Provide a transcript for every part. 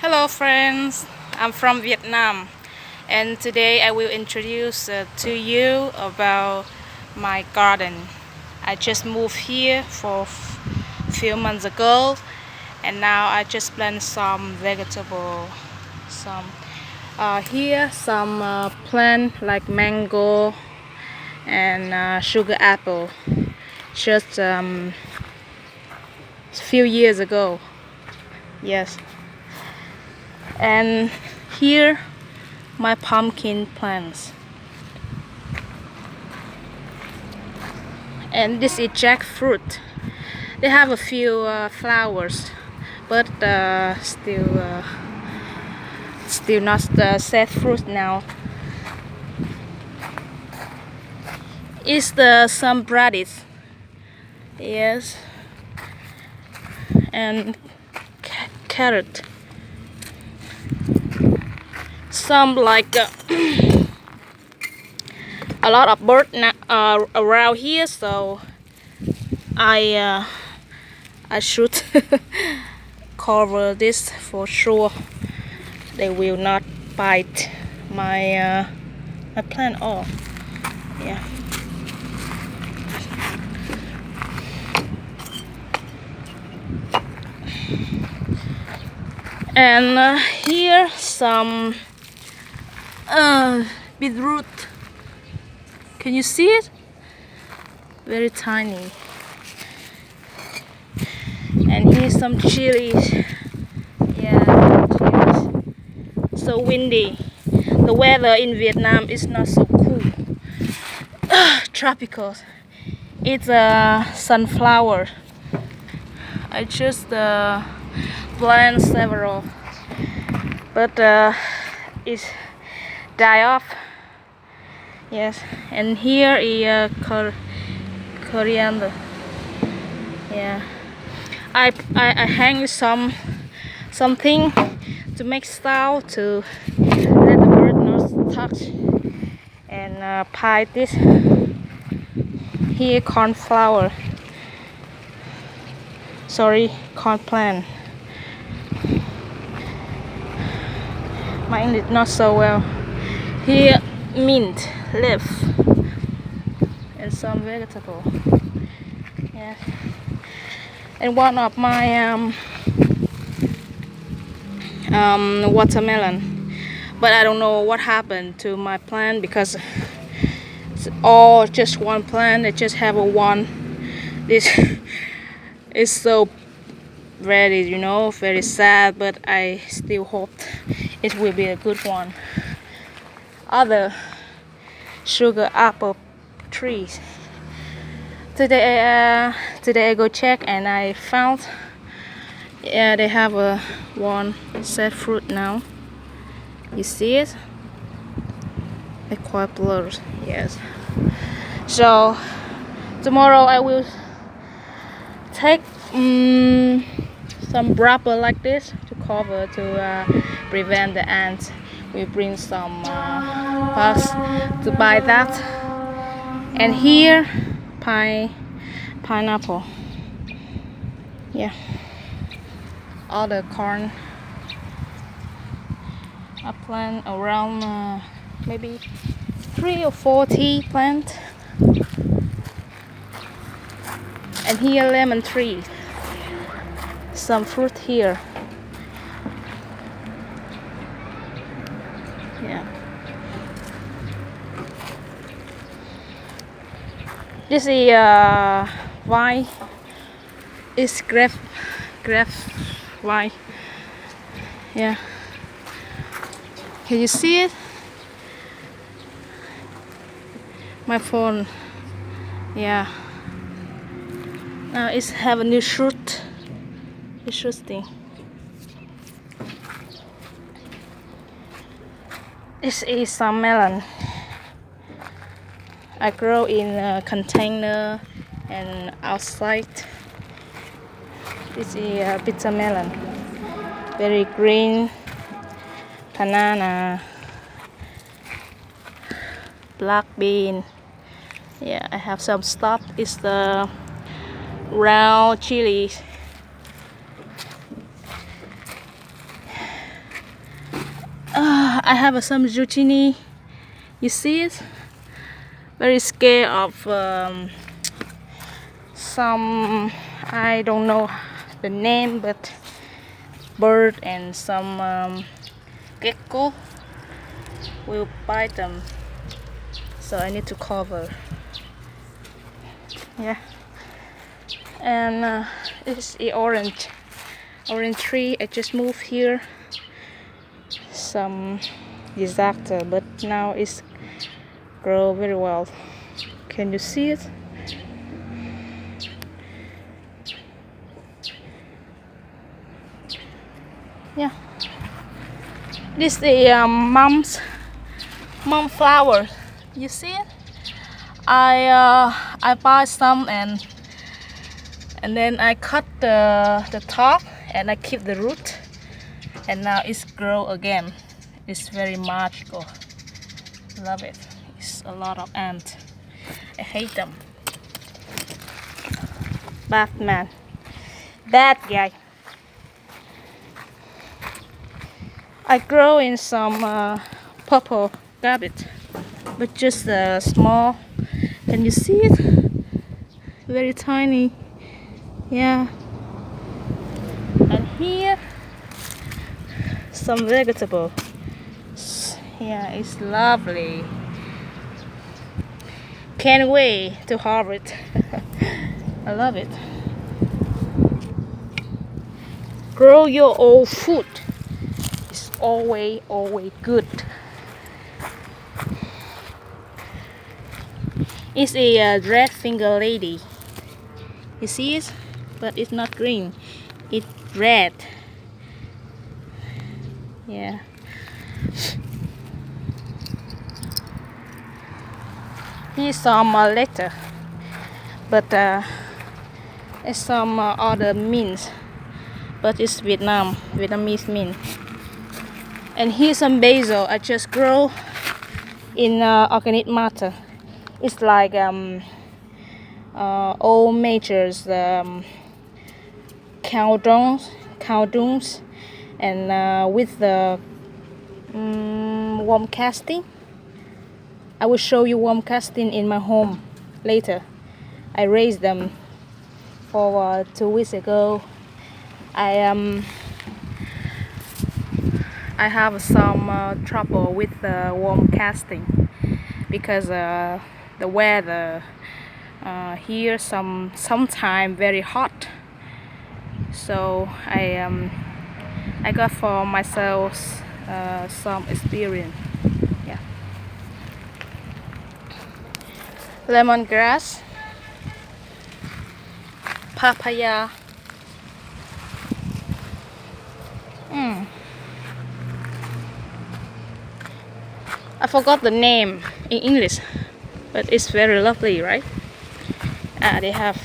Hello friends, I'm from Vietnam and today I will introduce to you about my garden. I just moved here for few months ago and now I just plant some vegetable. Some here some plant like mango and sugar apple just a few years ago. Yes. And here my pumpkin plants, and this is jackfruit. They have a few flowers but still not set fruit now. It's the some radish, yes, and carrot. Some like a lot of birds around here, so I should cover this for sure. They will not bite my plant off. Yeah. And here some beetroot. Can you see it? Very tiny. And here's some chilies. Yeah, chilies. So windy. The weather in Vietnam is not so cool. Tropical. It's a sunflower. I just plant several, but it's die off. Yes, and here is coriander. Yeah, I hang something to make style to let the bird not touch, and pie this here cornflower. Sorry, corn plant. My English not so well. Here mint leaf and some vegetable. Yes. And one of my watermelon, but I don't know what happened to my plant because it's all just one plant. I just have a one. This is so very, very sad, but I still hope it will be a good one. Other sugar apple trees. Today I go check and I found they have a one set fruit now. You see it? They're quite blurred. Yes. So tomorrow I will take some wrapper like this to cover to prevent the ants. We bring some puffs to buy that. And here pineapple. Yeah. All the corn I plant around maybe 3 or 4 plants. And here lemon tree. Some fruit here. Yeah. This is wine. It's grape wine. Yeah. Can you see it? My phone. Yeah. Now it's have a new shoot. Interesting. This is some melon. I grow in a container and outside. This is bitter melon. Very green. Banana. Black bean. Yeah, I have some stuff. It's the round chilies. I have some zucchini. You see it? Very scared of some, I don't know the name, but bird and some gecko will bite them, so I need to cover. Yeah. And it's the orange tree. I just moved here, some disaster, but now it's grow very well. Can you see it? Yeah, this is the mom flower. You see it? I buy some and then I cut the top and I keep the root, and now it's grow again. It's very magical. Love it. It's a lot of ants. I hate them. Batman. Bad guy. I grow in some purple cabbage, but just small. Can you see it? Very tiny. Yeah. And here, some vegetable. Yeah, it's lovely. Can't wait to harvest. I love it. Grow your own food. It's always good. It's a red finger lady. You see it? But it's not green. It's red. Yeah. Here's some letter, but it's some other means, but it's Vietnamese mint. And here's some basil I just grow in organic matter. It's like old majors, cow dungs, and with the worm casting. I will show you worm casting in my home later. I raised them for 2 weeks ago. I have some trouble with the worm casting because the weather here sometimes very hot. So I got for myself some experience. Yeah. Lemongrass, papaya. I forgot the name in English, but it's very lovely, right? They have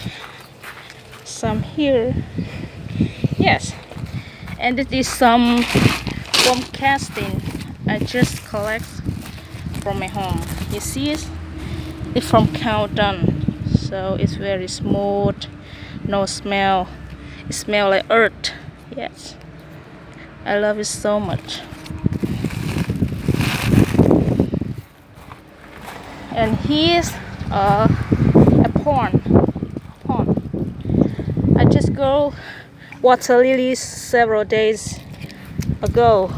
some here. Yes, and it is some worm casting I just collect from my home. You see it? It's from cow dung, so it's very smooth, no smell. It smells like earth. Yes, I love it so much. And here's a pond. I just go water lilies several days ago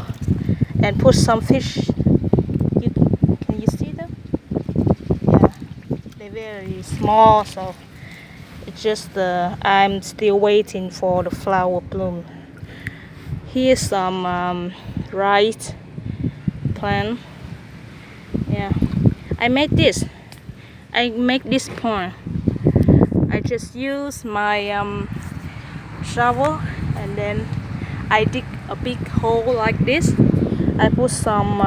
and put some fish. Can you see them? Yeah, they're very small, so it's just I'm still waiting for the flower bloom. Here's some rice plant. Yeah, I make this pond. I just use my shovel, and then I dig a big hole like this. I put some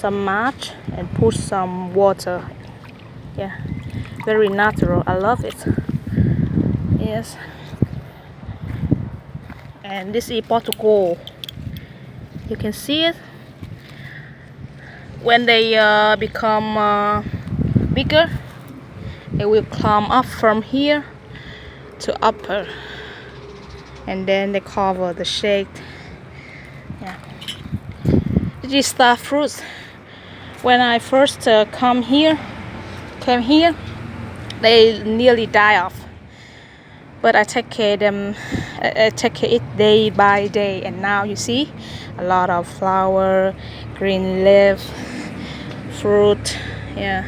mulch and put some water. Yeah, very natural. I love it. Yes. And this is Portugal. You can see it. When they become bigger, it will climb up from here to upper, and then they cover the shade. Yeah. This is star fruits. When I first came here, they nearly die off. But I take care them. I take care it day by day, and now you see a lot of flower, green leaf, fruit. Yeah.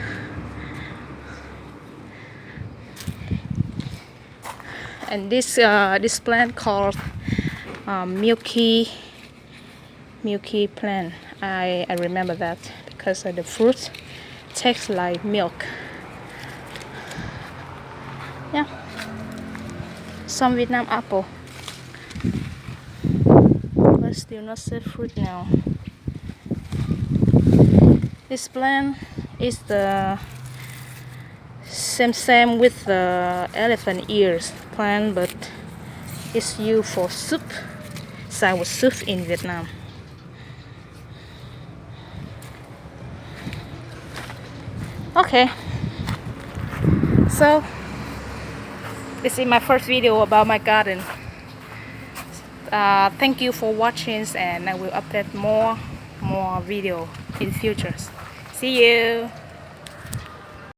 And this plant called milky plant. I remember that because the fruit tastes like milk. Yeah. Some Vietnam apple, but still not safe fruit now. This plant is the same with the elephant ears plant, but it's used for soup, sour soup in Vietnam. Okay, so this is my first video about my garden. Thank you for watching, and I will update more video in future. See you.